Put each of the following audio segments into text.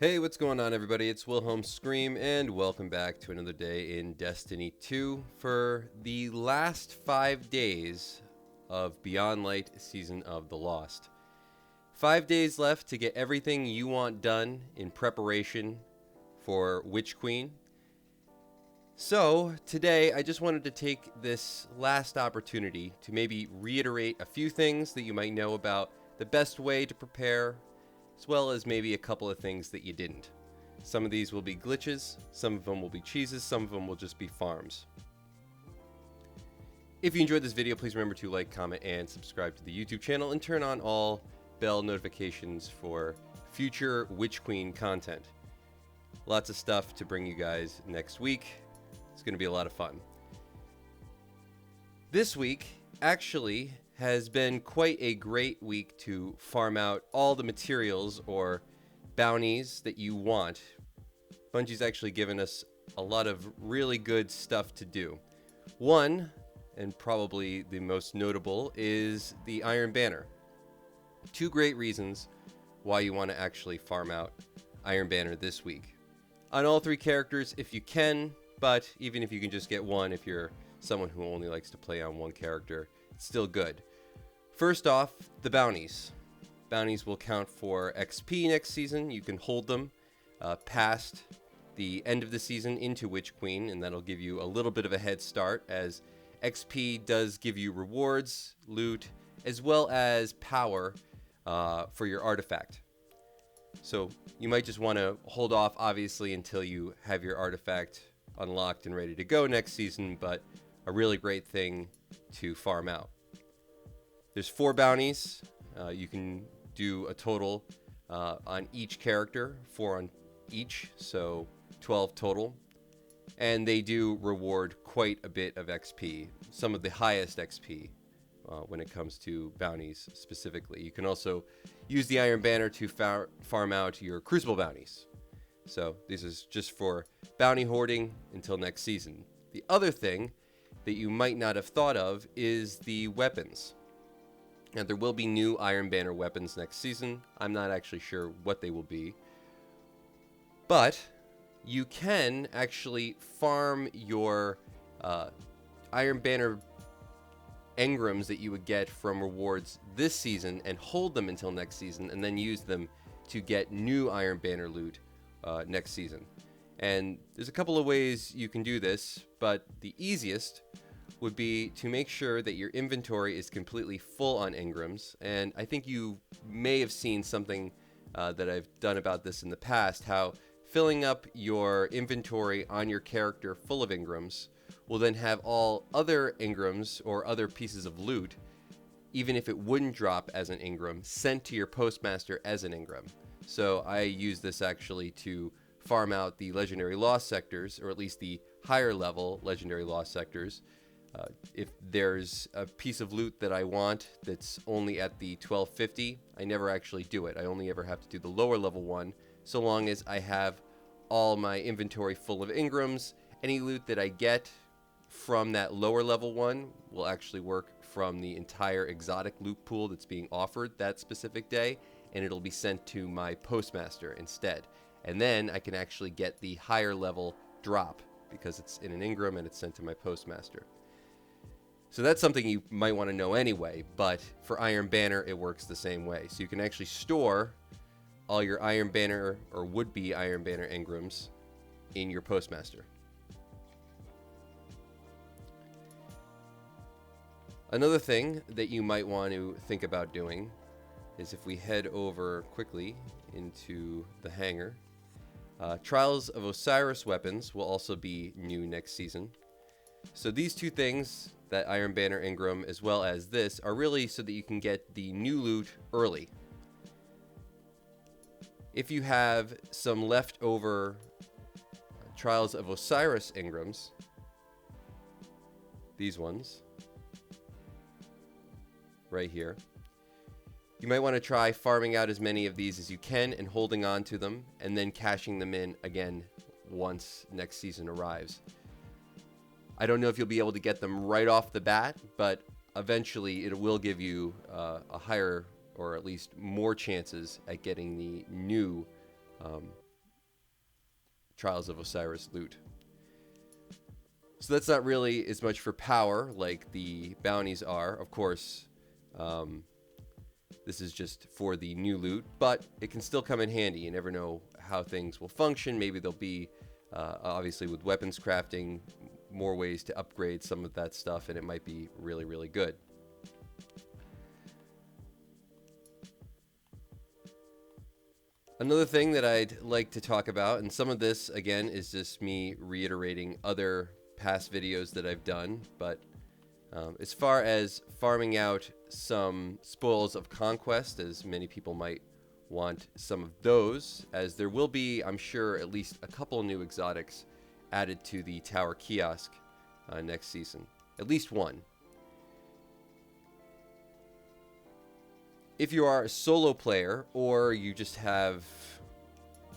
Hey, what's going on, everybody? It's Wilhelm Scream, and welcome back to another day in Destiny 2 for the last 5 days of Beyond Light Season of the Lost. 5 days left to get everything you want done in preparation for Witch Queen. So, today I just wanted to take this last opportunity to maybe reiterate a few things that you might know about the best way to prepare, as well as maybe a couple of things that you didn't. Some of these will be glitches, some of them will be cheeses, some of them will just be farms. If you enjoyed this video, please remember to like, comment, and subscribe to the YouTube channel, and turn on all bell notifications for future Witch Queen content. Lots of stuff to bring you guys next week. It's going to be a lot of fun. This week, actually, has been quite a great week to farm out all the materials or bounties that you want. Bungie's actually given us a lot of really good stuff to do. One, and probably the most notable, is the Iron Banner. Two great reasons why you want to actually farm out Iron Banner this week. On all three characters if you can, but even if you can just get one, if you're someone who only likes to play on one character, it's still good. First off, the bounties. Bounties will count for XP next season. You can hold them past the end of the season into Witch Queen, and that'll give you a little bit of a head start, as XP does give you rewards, loot, as well as power for your artifact. So you might just want to hold off, obviously, until you have your artifact unlocked and ready to go next season, but a really great thing to farm out. There's 4 bounties. You can do a total on each character, 4 on each, so 12 total. And they do reward quite a bit of XP, some of the highest XP when it comes to bounties specifically. You can also use the Iron Banner to farm out your Crucible bounties. So this is just for bounty hoarding until next season. The other thing that you might not have thought of is the weapons. Now, there will be new Iron Banner weapons next season. I'm not actually sure what they will be. But you can actually farm your Iron Banner engrams that you would get from rewards this season and hold them until next season, and then use them to get new Iron Banner loot next season. And there's a couple of ways you can do this, but the easiest would be to make sure that your inventory is completely full on engrams. And I think you may have seen something that I've done about this in the past, how filling up your inventory on your character full of engrams will then have all other engrams or other pieces of loot, even if it wouldn't drop as an engram, sent to your postmaster as an engram. So I use this actually to farm out the legendary lost sectors, or at least the higher level legendary lost sectors. If there's a piece of loot that I want that's only at the 1250, I never actually do it. I only ever have to do the lower level one, so long as I have all my inventory full of engrams. Any loot that I get from that lower level one will actually work from the entire exotic loot pool that's being offered that specific day, and it'll be sent to my postmaster instead. And then I can actually get the higher level drop because it's in an engram and it's sent to my postmaster. So that's something you might want to know anyway, but for Iron Banner, it works the same way. So you can actually store all your Iron Banner or would-be Iron Banner engrams in your postmaster. Another thing that you might want to think about doing is, if we head over quickly into the hangar, Trials of Osiris weapons will also be new next season. So these two things, that Iron Banner engram as well as this, are really so that you can get the new loot early. If you have some leftover Trials of Osiris engrams, these ones right here, you might want to try farming out as many of these as you can and holding on to them, and then cashing them in again once next season arrives. I don't know if you'll be able to get them right off the bat, but eventually it will give you a higher, or at least more chances at getting the new Trials of Osiris loot. So that's not really as much for power like the bounties are. Of course, this is just for the new loot, but it can still come in handy. You never know how things will function. Maybe there'll be, obviously with weapons crafting, more ways to upgrade some of that stuff, and it might be really, really good. Another thing that I'd like to talk about, and some of this, again, is just me reiterating other past videos that I've done, but as far as farming out some spoils of conquest, as many people might want some of those, as there will be, I'm sure, at least a couple new exotics added to the tower kiosk next season. At least one. If you are a solo player, or you just have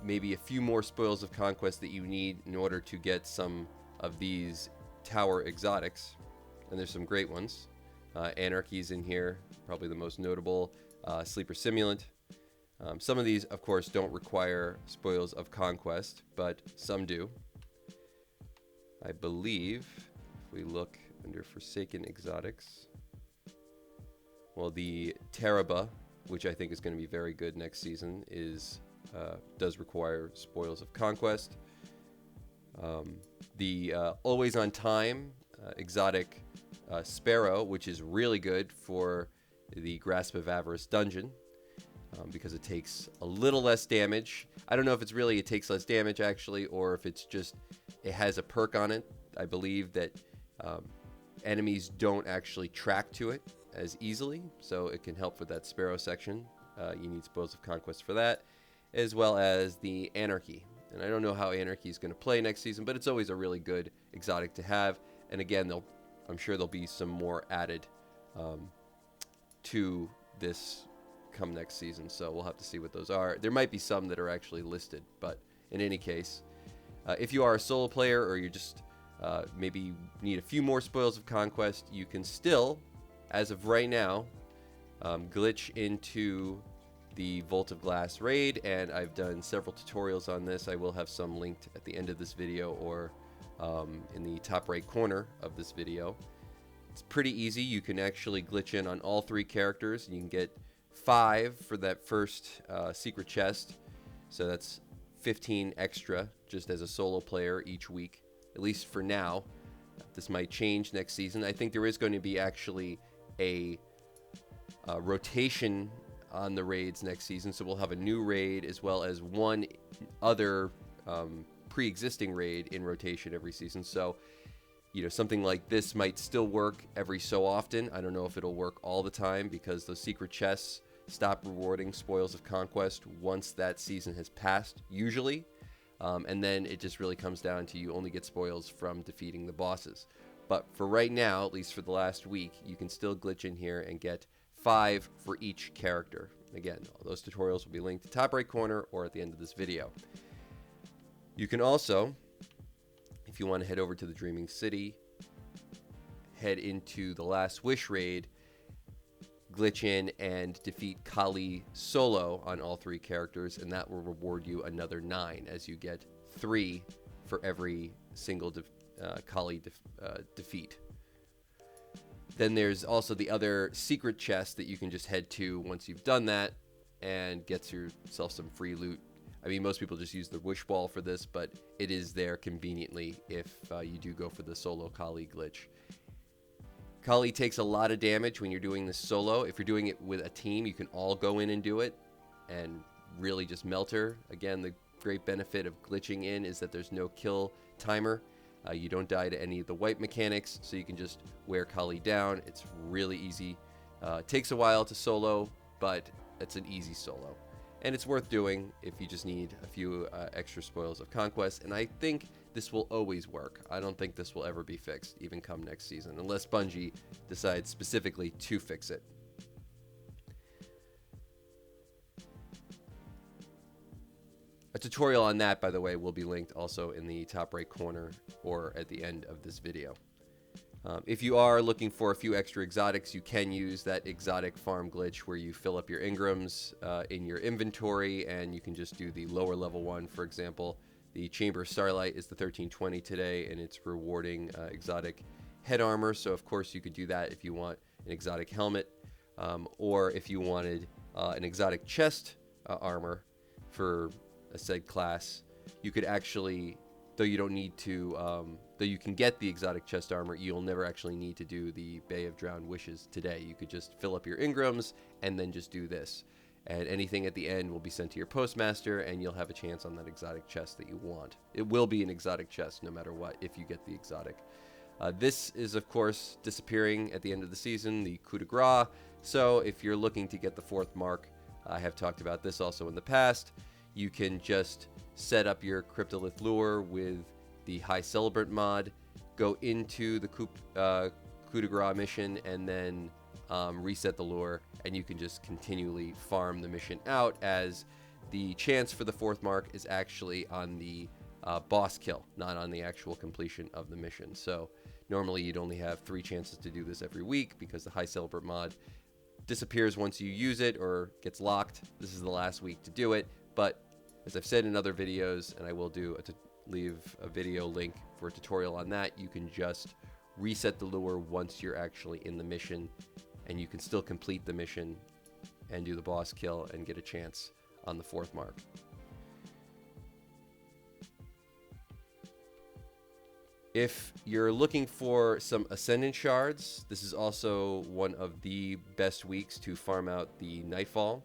maybe a few more spoils of conquest that you need in order to get some of these tower exotics, and there's some great ones. Anarchy's in here, probably the most notable. Sleeper Simulant. Some of these, of course, don't require spoils of conquest, but some do. I believe, if we look under Forsaken Exotics, well, the Teraba, which I think is going to be very good next season, does require spoils of conquest. The Always on Time exotic Sparrow, which is really good for the Grasp of Avarice dungeon, because it takes a little less damage. I don't know if it's really it takes less damage actually, or if it's just it has a perk on it. I believe that enemies don't actually track to it as easily, so it can help with that Sparrow section. You need Spoils of Conquest for that, as well as the Anarchy. And I don't know how Anarchy is going to play next season, but it's always a really good exotic to have. And again, I'm sure there'll be some more added to this come next season, so we'll have to see what those are. There might be some that are actually listed, but in any case, if you are a solo player, or you just maybe need a few more Spoils of Conquest, you can still, as of right now, glitch into the Vault of Glass raid, and I've done several tutorials on this. I will have some linked at the end of this video, or in the top right corner of this video. It's pretty easy. You can actually glitch in on all 3 characters, and you can get 5 for that first secret chest. So that's 15 extra just as a solo player each week, at least for now. This might change next season. I think there is going to be actually a rotation on the raids next season, so we'll have a new raid as well as one other pre-existing raid in rotation every season. So, you know, something like this might still work every so often. I don't know if it'll work all the time, because those secret chests stop rewarding Spoils of Conquest once that season has passed, usually. And then it just really comes down to you only get spoils from defeating the bosses. But for right now, at least for the last week, you can still glitch in here and get 5 for each character. Again, all those tutorials will be linked to top right corner or at the end of this video. You can also, if you want to head over to the Dreaming City, head into the Last Wish raid, glitch in and defeat Kali solo on all 3 characters, and that will reward you another 9, as you get 3 for every single Kali defeat. Then there's also the other secret chest that you can just head to once you've done that, and gets yourself some free loot. I mean, most people just use the wish ball for this, but it is there conveniently if you do go for the solo Kali glitch. Kali takes a lot of damage when you're doing this solo. If you're doing it with a team, you can all go in and do it and really just melt her. Again, the great benefit of glitching in is that there's no kill timer. You don't die to any of the wipe mechanics, so you can just wear Kali down. It's really easy. It takes a while to solo, but it's an easy solo. And it's worth doing if you just need a few extra Spoils of Conquest. And I think this will always work. I don't think this will ever be fixed, even come next season, unless Bungie decides specifically to fix it. A tutorial on that, by the way, will be linked also in the top right corner or at the end of this video. If you are looking for a few extra exotics, you can use that exotic farm glitch where you fill up your Engrams in your inventory, and you can just do the lower level one, for example, The Chamber of Starlight is the 1320 today, and it's rewarding exotic head armor. So of course you could do that if you want an exotic helmet, or if you wanted an exotic chest armor for a said class. You could actually, though you don't need to, though you can get the exotic chest armor, you'll never actually need to do the Bay of Drowned Wishes today. You could just fill up your Engrams and then just do this. And anything at the end will be sent to your postmaster, and you'll have a chance on that exotic chest that you want. It will be an exotic chest no matter what if you get the exotic. This is, of course, disappearing at the end of the season, the coup de grace. So if you're looking to get the 4th mark, I have talked about this also in the past, you can just set up your Cryptolith lure with the High Celebrant mod, go into the coup de grace mission, and then reset the lure, and you can just continually farm the mission out, as the chance for the 4th mark is actually on the boss kill, not on the actual completion of the mission. So normally you'd only have 3 chances to do this every week, because the High Celebrant mod disappears once you use it or gets locked. This is the last week to do it, but as I've said in other videos, and I will do leave a video link for a tutorial on that, you can just reset the lure once you're actually in the mission, and you can still complete the mission and do the boss kill and get a chance on the 4th mark. If you're looking for some Ascendant Shards, this is also one of the best weeks to farm out the Nightfall.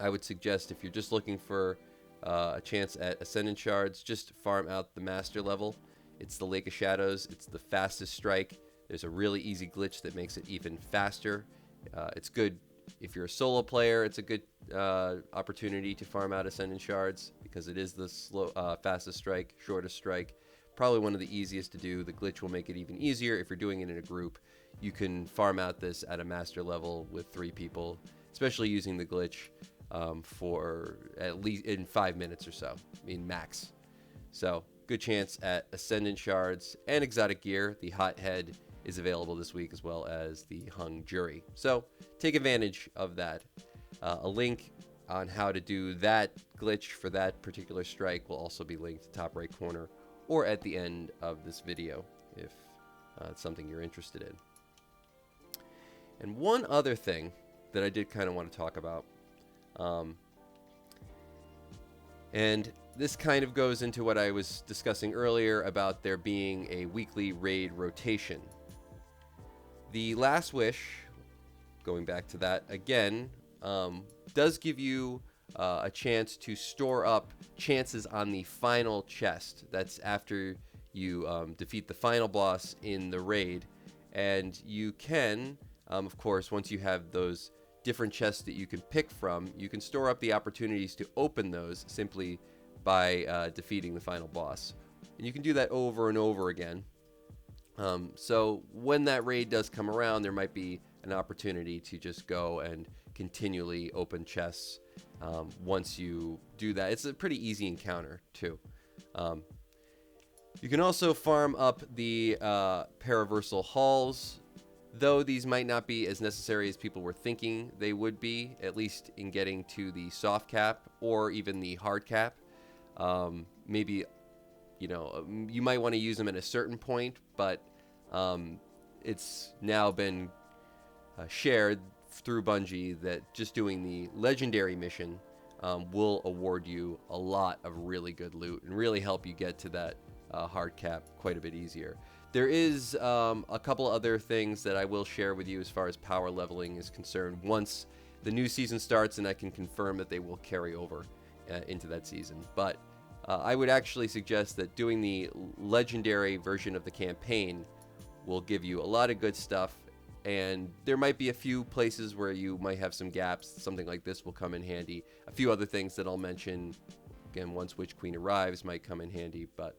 I would suggest, if you're just looking for a chance at Ascendant Shards, just farm out the Master level. It's the Lake of Shadows. It's the fastest strike. There's a really easy glitch that makes it even faster. It's good if you're a solo player. It's a good opportunity to farm out Ascendant Shards, because it is the fastest strike, shortest strike. Probably one of the easiest to do. The glitch will make it even easier. If you're doing it in a group, you can farm out this at a master level with 3 people, especially using the glitch for at least in 5 minutes or so, I mean max. So good chance at Ascendant Shards and exotic gear. The Hot Head is available this week, as well as the Hung Jury. So take advantage of that. A link on how to do that glitch for that particular strike will also be linked top right corner, or at the end of this video if it's something you're interested in. And one other thing that I did kind of want to talk about, and this kind of goes into what I was discussing earlier about there being a weekly raid rotation. The Last Wish, going back to that again, does give you a chance to store up chances on the final chest. That's after you defeat the final boss in the raid, and you can, of course, once you have those different chests that you can pick from, you can store up the opportunities to open those simply by defeating the final boss. And you can do that over and over again. So when that raid does come around, there might be an opportunity to just go and continually open chests. Once you do that, it's a pretty easy encounter too. You can also farm up the Paraversal Halls, though these might not be as necessary as people were thinking they would be, at least in getting to the soft cap or even the hard cap. Maybe, you might want to use them at a certain point, but it's now been shared through Bungie that just doing the legendary mission will award you a lot of really good loot and really help you get to that hard cap quite a bit easier. There is a couple other things that I will share with you as far as power leveling is concerned once the new season starts, and I can confirm that they will carry over into that season. But I would actually suggest that doing the legendary version of the campaign will give you a lot of good stuff, and there might be a few places where you might have some gaps. Something like this will come in handy. A few other things that I'll mention, again, once Witch Queen arrives, might come in handy. But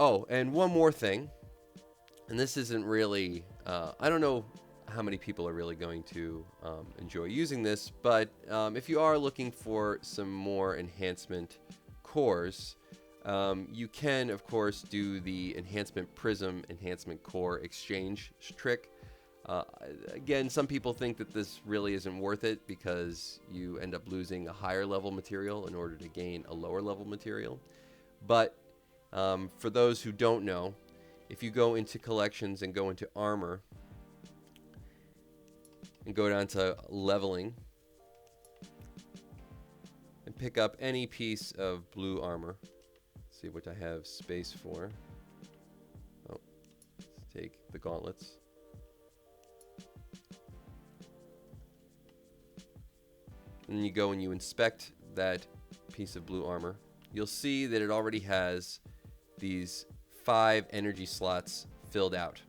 oh, and one more thing, and this isn't really, I don't know how many people are really going to enjoy using this, but if you are looking for some more enhancement cores, you can, of course, do the Enhancement Prism Enhancement Core exchange trick. Uh, Again, some people think that this really isn't worth it because you end up losing a higher level material in order to gain a lower level material. But for those who don't know, if you go into collections and go into armor and go down to leveling and pick up any piece of blue armor, see what I have space for. Oh, let's take the gauntlets. And you go and you inspect that piece of blue armor. You'll see that it already has these 5 energy slots filled out.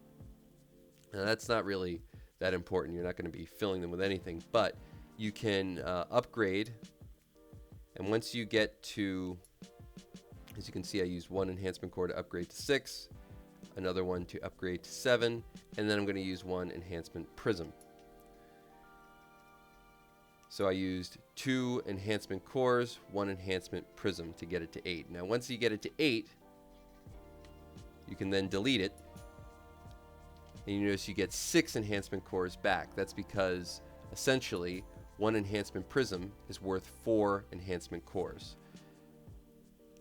Now that's not really that important. You're not going to be filling them with anything, but you can upgrade. And once you get to, as you can see, I used 1 enhancement core to upgrade to 6, another one to upgrade to 7, and then I'm going to use 1 enhancement prism. So I used 2 enhancement cores, 1 enhancement prism to get it to 8. Now once you get it to 8, you can then delete it. And you notice you get 6 enhancement cores back. That's because essentially 1 enhancement prism is worth 4 enhancement cores.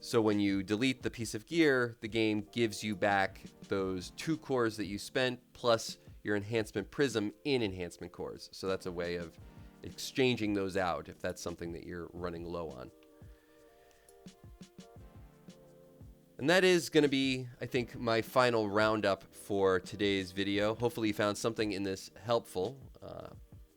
So when you delete the piece of gear, the game gives you back those 2 cores that you spent plus your enhancement prism in enhancement cores. So that's a way of exchanging those out if that's something that you're running low on. And that is going to be, I think, my final roundup for today's video. Hopefully you found something in this helpful.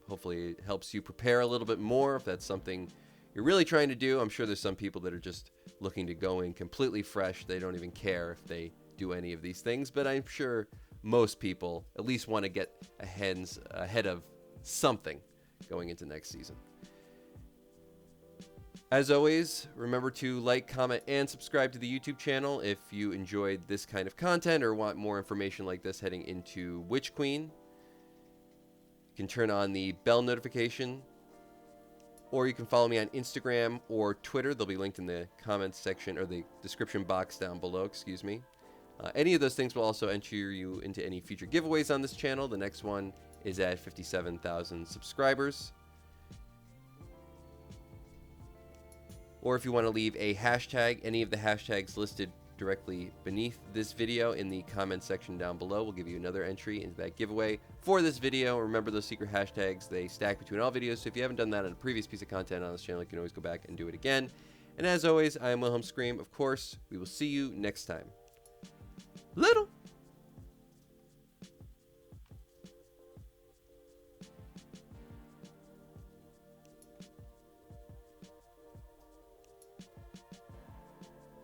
Hopefully it helps you prepare a little bit more if that's something you're really trying to do. I'm sure there's some people that are just looking to go in completely fresh. They don't even care if they do any of these things, but I'm sure most people at least want to get ahead of something going into next season. As always, remember to like, comment, and subscribe to the YouTube channel if you enjoyed this kind of content or want more information like this heading into Witch Queen. You can turn on the bell notification, or you can follow me on Instagram or Twitter. They'll be linked in the comments section or the description box down below, excuse me. Any of those things will also enter you into any future giveaways on this channel. The next one is at 57,000 subscribers. Or if you want to leave a hashtag, any of the hashtags listed directly beneath this video in the comment section down below will give you another entry into that giveaway for this video. Remember those secret hashtags, they stack between all videos, so if you haven't done that on a previous piece of content on this channel, you can always go back and do it again. And as always, I am Wilhelm Scream. Of course, we will see you next time. Little